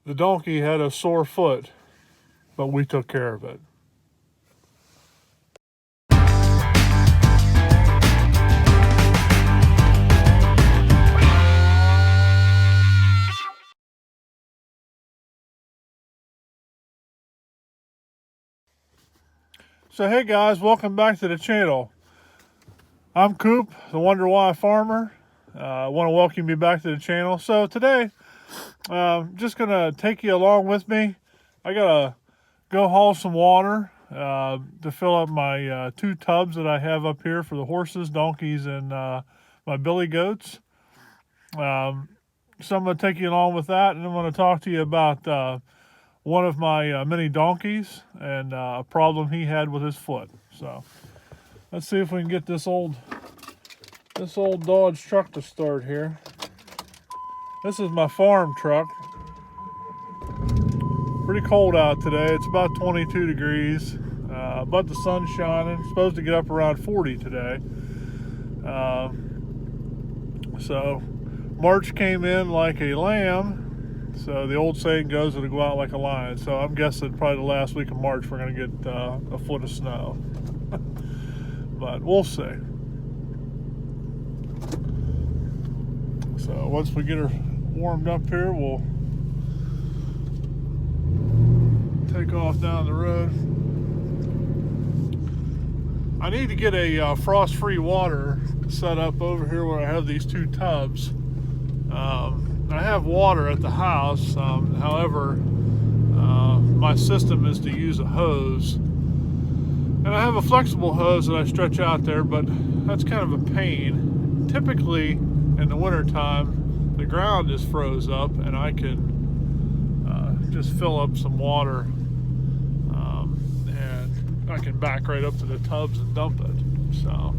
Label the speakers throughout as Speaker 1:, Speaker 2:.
Speaker 1: the donkey had a sore foot, but we took care of it. So hey guys, welcome back to the channel. I'm Coop, the Wonder Why Farmer. I want to welcome you back to the channel. So today, just gonna take you along with me. I gotta go haul some water to fill up my 2 tubs that I have up here for the horses, donkeys, and my billy goats. So I'm gonna take you along with that, and I'm gonna talk to you about one of my mini donkeys and a problem he had with his foot. So let's see if we can get this old Dodge truck to start here. This is my farm truck. Pretty cold out today. It's about 22 degrees, but the sun's shining. It's supposed to get up around 40 today. So March came in like a lamb. So the old saying goes, it'll go out like a lion. So I'm guessing probably the last week of March we're going to get a foot of snow. But we'll see. So once we get her warmed up here, we'll take off down the road. I need to get a frost-free water set up over here where I have these 2 tubs. I have water at the house, however, my system is to use a hose. And I have a flexible hose that I stretch out there, but that's kind of a pain. Typically, in the wintertime, the ground is froze up and I can just fill up some water and I can back right up to the tubs and dump it. So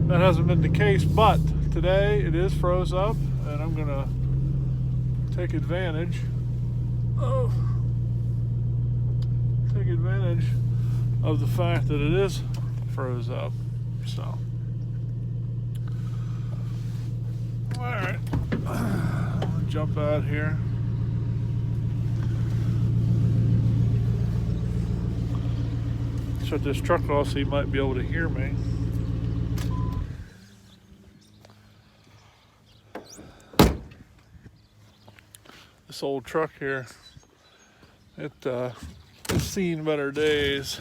Speaker 1: that hasn't been the case, but today it is froze up and I'm gonna take advantage of the fact that it is froze up. So all right, I'll jump out here. Shut this truck off so you might be able to hear me. This old truck here, it's seen better days,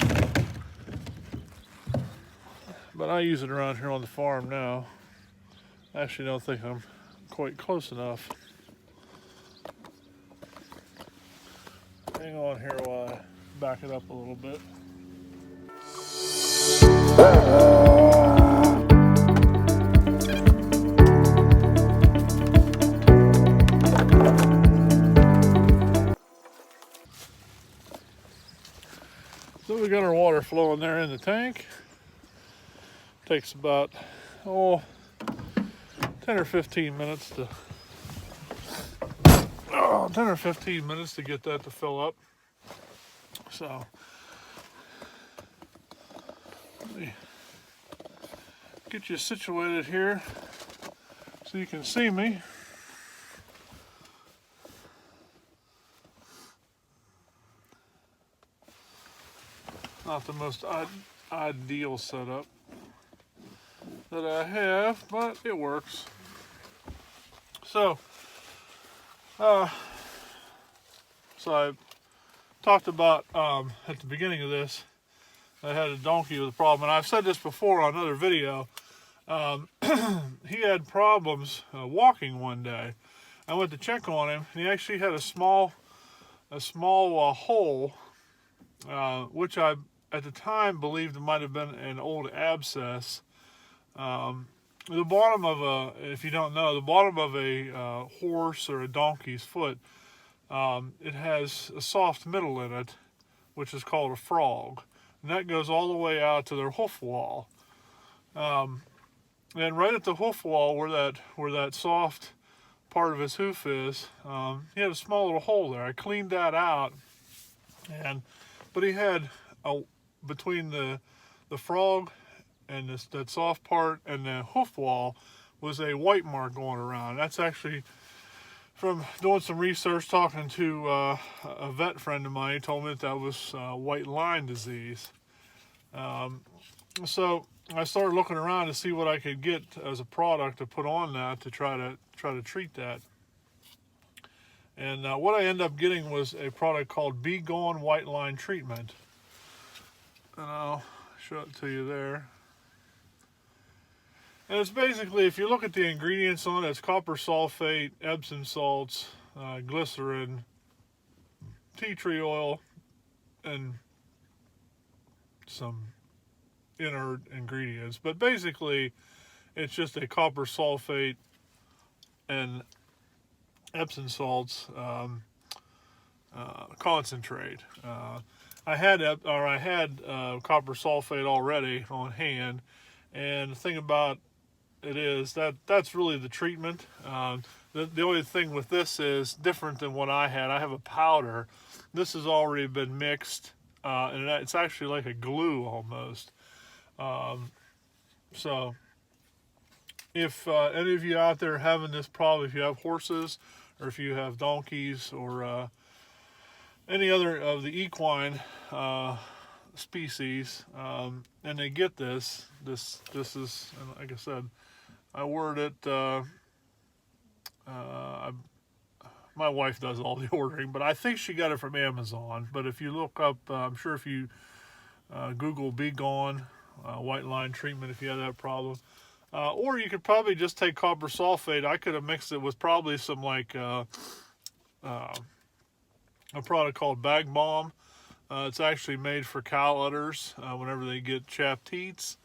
Speaker 1: but I use it around here on the farm now. I actually don't think I'm quite close enough. Hang on here while I back it up a little bit. So we got our water flowing there in the tank. Takes about 10 or 15 minutes to 10 or 15 minutes to get that to fill up. So let me get you situated here so you can see me. Not the most ideal setup that I have, but it works. So I talked about at the beginning of this, I had a donkey with a problem, and I've said this before on another video. He had problems walking one day. I went to check on him, and he actually had a small hole, which I at the time believed it might have been an old abscess. The bottom of if you don't know, the bottom of a horse or a donkey's foot, it has a soft middle in it, which is called a frog, and that goes all the way out to their hoof wall. And right at the hoof wall, where that soft part of his hoof is, he had a small little hole there. I cleaned that out, but he had between the frog and that soft part and the hoof wall was a white mark going around. That's actually from doing some research, talking to a vet friend of mine, he told me that was white line disease. Um, so I started looking around to see what I could get as a product to put on that to try to treat that. And what I ended up getting was a product called B Gone White Line Treatment. And I'll show it to you there. And it's basically, if you look at the ingredients on it, it's copper sulfate, Epsom salts, glycerin, tea tree oil, and some inert ingredients. But basically, it's just a copper sulfate and Epsom salts concentrate. I had copper sulfate already on hand, and the thing about it is that's really the treatment. The only thing with this is different than what I had. I have a powder. This has already been mixed, and it's actually like a glue almost. So if any of you out there having this problem, if you have horses or if you have donkeys or any other of the equine species, and they get this is, like I said, I word it. My wife does all the ordering, but I think she got it from Amazon. But if you look up, I'm sure if you Google "B Gone" white line treatment, if you have that problem, or you could probably just take copper sulfate. I could have mixed it with probably some like a product called Bag Balm. It's actually made for cow udders whenever they get chapped teats.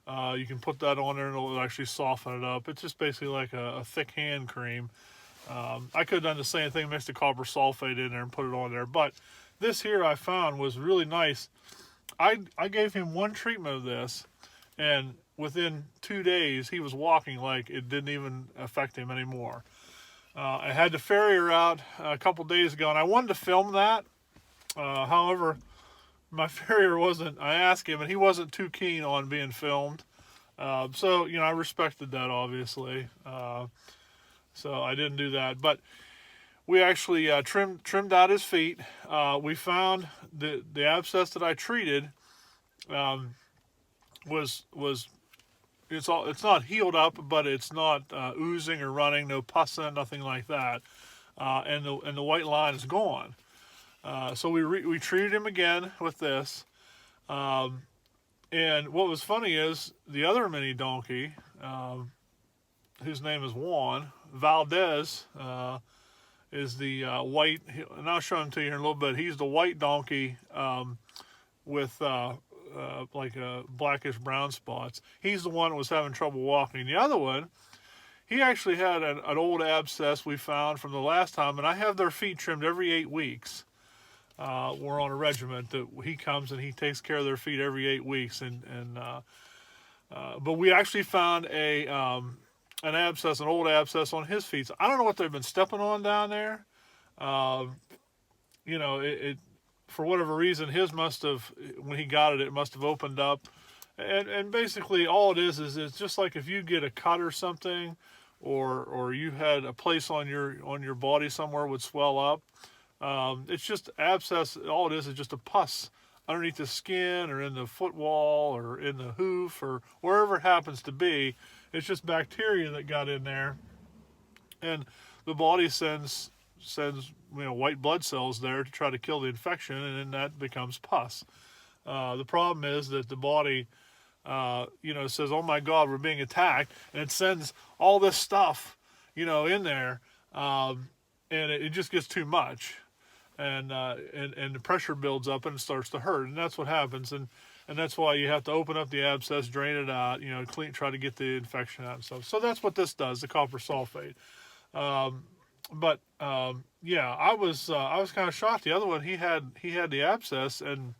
Speaker 1: You can put that on there and it'll actually soften it up. It's just basically like a thick hand cream. I could have done the same thing, mixed the copper sulfate in there and put it on there. But this here I found was really nice. I gave him one treatment of this, and within 2 days he was walking like it didn't even affect him anymore. I had the farrier out a couple days ago, and I wanted to film that. However, my farrier wasn't, I asked him, and he wasn't too keen on being filmed. So, I respected that, obviously. So I didn't do that. But we actually trimmed out his feet. We found the abscess that I treated was it's not healed up, but it's not oozing or running, no pus in it, nothing like that. And the white line is gone. So we treated him again with this. And what was funny is the other mini donkey, whose name is Juan Valdez, is the white, and I'll show him to you in a little bit. He's the white donkey with like blackish brown spots. He's the one that was having trouble walking. The other one, he actually had an old abscess we found from the last time, and I have their feet trimmed every 8 weeks. We're on a regiment that he comes and he takes care of their feet every 8 weeks, but we actually found an abscess, an old abscess on his feet. So I don't know what they've been stepping on down there. It for whatever reason, his must have, when he got it, it must have opened up. And basically all it is it's just like if you get a cut or something, or you had a place on your body somewhere would swell up. It's just abscess. All it is just a pus underneath the skin or in the foot wall or in the hoof or wherever it happens to be. It's just bacteria that got in there, and the body sends white blood cells there to try to kill the infection, and then that becomes pus. The problem is that the body says, "Oh my God, we're being attacked," and it sends all this stuff in there, and it just gets too much. And the pressure builds up and it starts to hurt, and that's what happens, and that's why you have to open up the abscess, drain it out, try to get the infection out and stuff. So that's what this does, the copper sulfate. I was kind of shocked. The other one, he had the abscess, and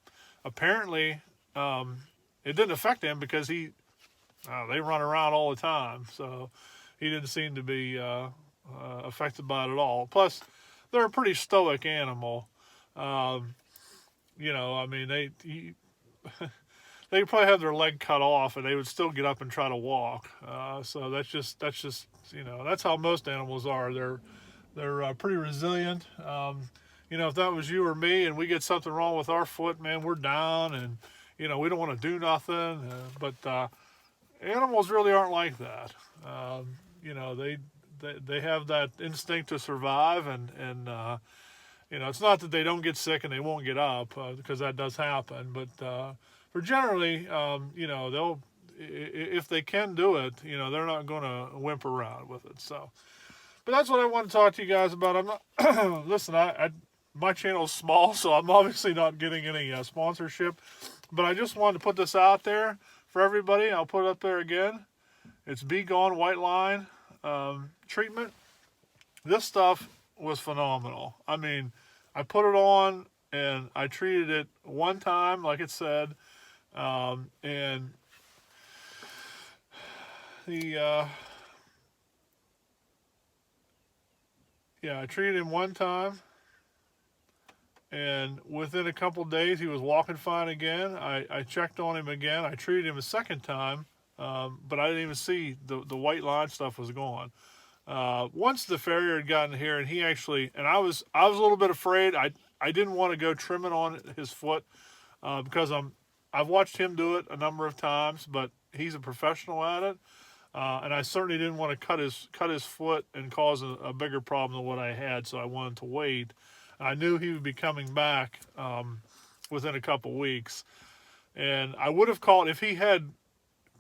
Speaker 1: apparently it didn't affect him because they run around all the time, so he didn't seem to be affected by it at all. Plus, they're a pretty stoic animal. They could probably have their leg cut off and they would still get up and try to walk. So that's just that's how most animals are. They're pretty resilient. You know, if that was you or me and we get something wrong with our foot, man, we're down, and you know, we don't want to do nothing. But animals really aren't like that. You know, they have that instinct to survive, and you know, it's not that they don't get sick and they won't get up, because that does happen. But for generally, you know, they'll, if they can do it, you know, they're not going to whimper around with it. So, but that's what I want to talk to you guys about. I'm not listen. My channel is small, so I'm obviously not getting any sponsorship. But I just wanted to put this out there for everybody. I'll put it up there again. It's B Gone White Line treatment. This stuff was phenomenal. I mean, I put it on and I treated it one time, like it said, and I treated him one time, and within a couple days he was walking fine again. I checked on him again. I treated him a second time, but I didn't even see the white line stuff was gone. Once the farrier had gotten here, and he actually, and I was a little bit afraid. I didn't want to go trimming on his foot, because I've watched him do it a number of times, but he's a professional at it. And I certainly didn't want to cut his foot and cause a bigger problem than what I had, so I wanted to wait. I knew he would be coming back within a couple weeks, and I would have called if he had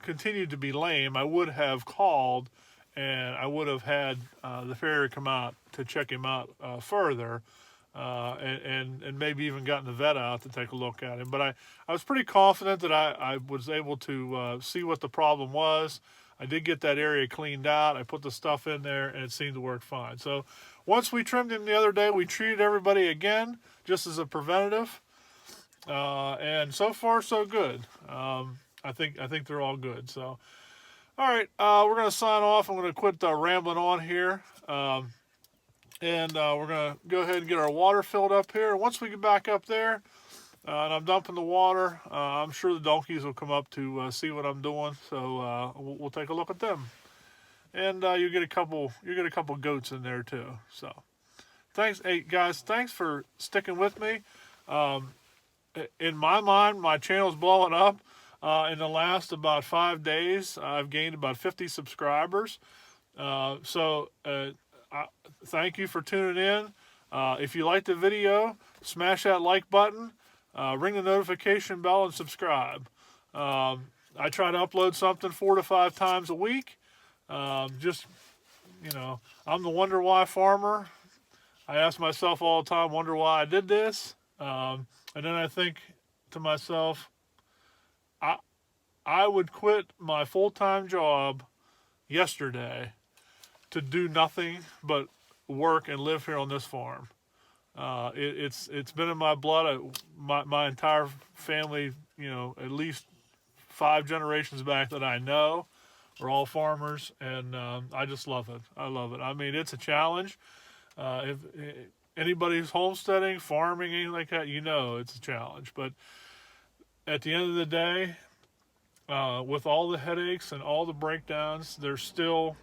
Speaker 1: continued to be lame. I would have called, and I would have had the farrier come out to check him out further, and maybe even gotten the vet out to take a look at him. But I was pretty confident that I was able to see what the problem was. I did get that area cleaned out. I put the stuff in there, and it seemed to work fine. So once we trimmed him the other day, we treated everybody again, just as a preventative. And so far, so good. I think they're all good. So, all right, we're going to sign off. I'm going to quit rambling on here. And we're going to go ahead and get our water filled up here. Once we get back up there, and I'm dumping the water, I'm sure the donkeys will come up to see what I'm doing. So we'll take a look at them, and you get a couple goats in there too. So thanks, hey guys, thanks for sticking with me. In my mind, my channel's blowing up. In the last about 5 days, I've gained about 50 subscribers. So thank you for tuning in. If you liked the video, smash that like button. Ring the notification bell and subscribe. I try to upload something 4 to 5 times a week. Just, you know, I'm the wonder why farmer. I ask myself all the time, wonder why I did this. And then I think to myself, I would quit my full-time job yesterday to do nothing but work and live here on this farm. It's been in my blood. My entire family, you know, at least 5 generations back that I know, are all farmers, and I just love it. I love it. I mean, it's a challenge. If anybody's homesteading, farming, anything like that, you know it's a challenge. But at the end of the day, with all the headaches and all the breakdowns, there's still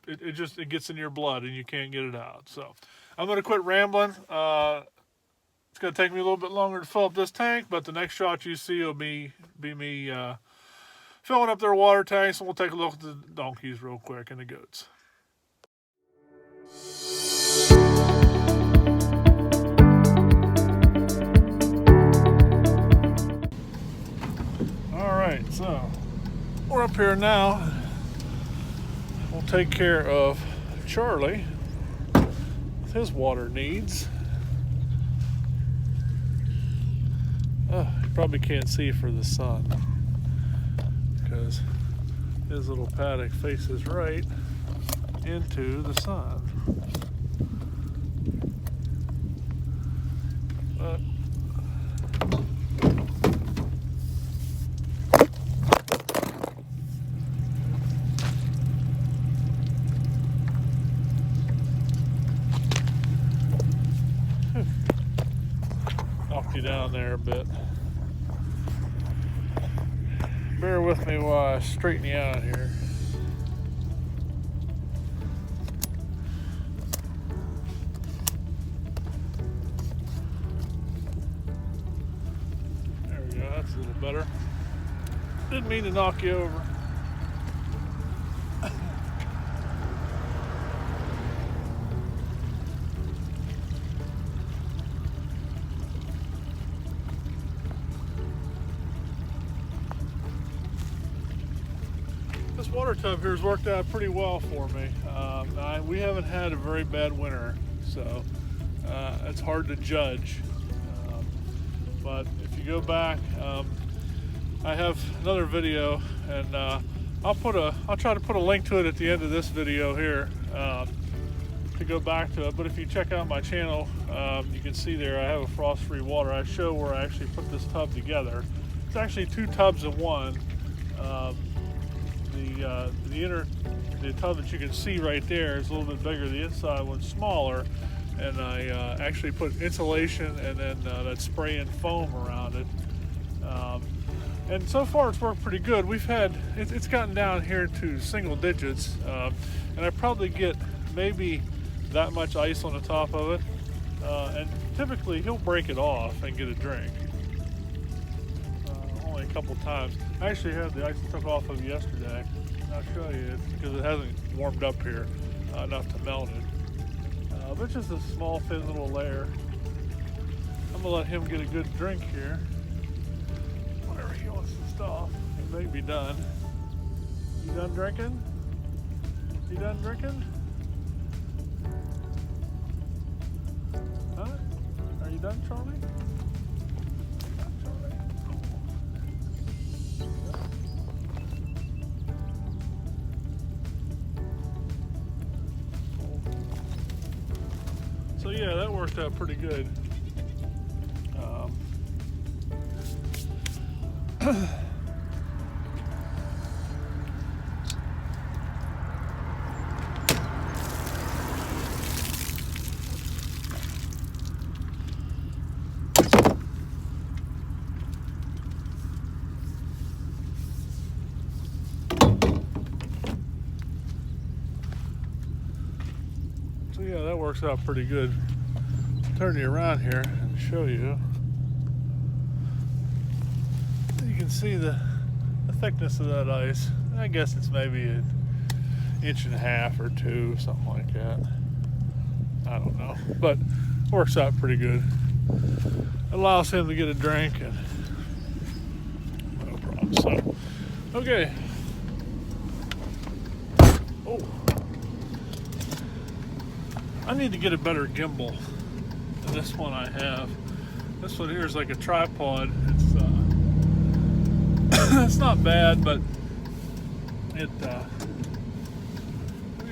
Speaker 1: it gets in your blood and you can't get it out. So I'm going to quit rambling. It's going to take me a little bit longer to fill up this tank, but the next shot you see will be me filling up their water tanks, and we'll take a look at the donkeys real quick and the goats. All right, so we're up here now. We'll take care of Charlie with his water needs. Oh, you probably can't see for the sun because his little paddock faces right into the sun. But knocked you down there a bit. Bear with me while I straighten you out here. That's a little better. Didn't mean to knock you over. This water tub here has worked out pretty well for me. We haven't had a very bad winter, so it's hard to judge. But if you go back, I have another video, and I'll try to put a link to it at the end of this video here to go back to it. But if you check out my channel, you can see there I have a frost-free water. I show where I actually put this tub together. It's actually 2 tubs in one. The tub that you can see right there is a little bit bigger. The inside one's smaller, and I actually put insulation and then that spray and foam around it. And so far it's worked pretty good. It's gotten down here to single digits, and I probably get maybe that much ice on the top of it. And typically he'll break it off and get a drink. Only a couple times. I actually had the ice I took off of yesterday. I'll show you because it hasn't warmed up here enough to melt it. But just a small thin little layer. I'm gonna let him get a good drink here. Whenever he wants to stop, he may be done. You done drinking? You done drinking? Huh? Are you done, Charlie? So yeah, that worked out pretty good. So yeah, that works out pretty good. Turn you around here and show you. You can see the thickness of that ice. I guess it's maybe an 1.5 or 2 inches, something like that. I don't know, but works out pretty good. Allows him to get a drink and no problem. So, okay. Oh, I need to get a better gimbal than this one I have. This one here is like a tripod. It's not bad, but I need to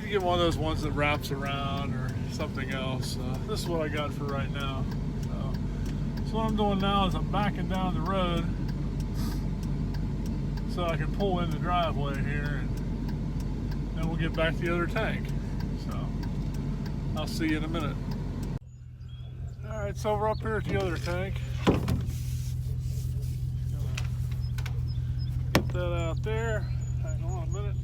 Speaker 1: get one of those ones that wraps around or something else. This is what I got for right now. So what I'm doing now is I'm backing down the road so I can pull in the driveway here, and then we'll get back to the other tank. So I'll see you in a minute. All right, so we're up here at the other tank. Get that out there. Hang on a minute.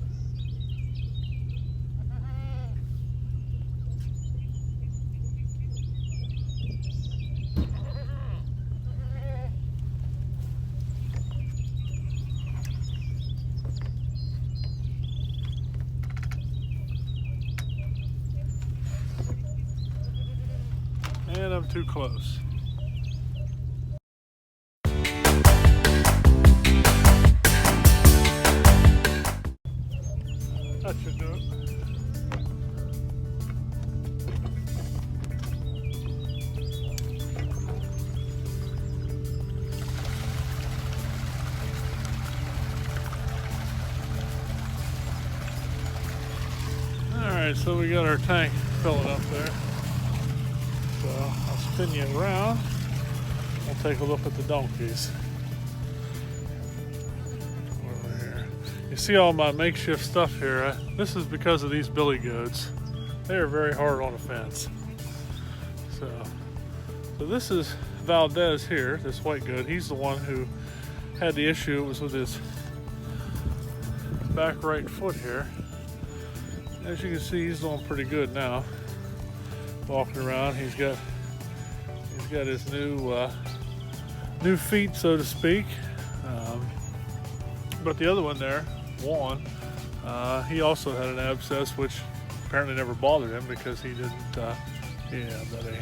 Speaker 1: And I'm too close. That should do it. Alright, so we got our tank filling up there. So I'll spin you around. We'll take a look at the donkeys. Over here. You see all my makeshift stuff here. This is because of these billy goats. They are very hard on a fence. So this is Valdez here, this white goat. He's the one who had the issue. It was with his back right foot here. As you can see, he's doing pretty good now. Walking around, he's got his new feet, so to speak. But the other one there, Juan, he also had an abscess, which apparently never bothered him because he didn't. Yeah, buddy.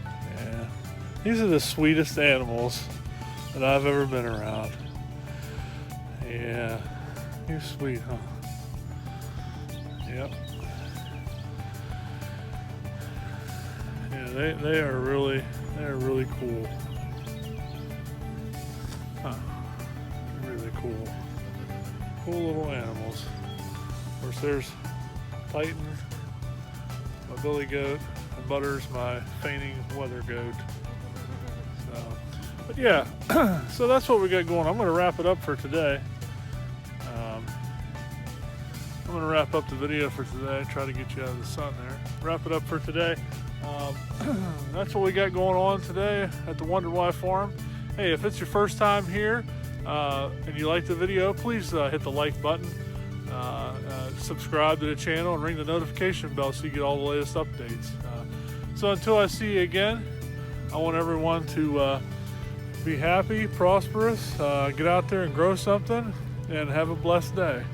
Speaker 1: Yeah, these are the sweetest animals that I've ever been around. Yeah, you're sweet, huh? Yep. Yeah, they are really cool. Huh. Really cool. Cool little animals. Of course, there's Titan, my billy goat, and Butters, my fainting weather goat. So, but yeah, so that's what we got going. I'm going to wrap it up for today. I'm going to wrap up the video for today. Try to get you out of the sun there. Wrap it up for today. That's what we got going on today at the Wonder Why Farm. Hey, if it's your first time here and you like the video, please hit the like button, subscribe to the channel, and ring the notification bell so you get all the latest updates. So until I see you again, I want everyone to be happy, prosperous, get out there and grow something, and have a blessed day.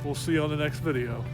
Speaker 1: We'll see you on the next video.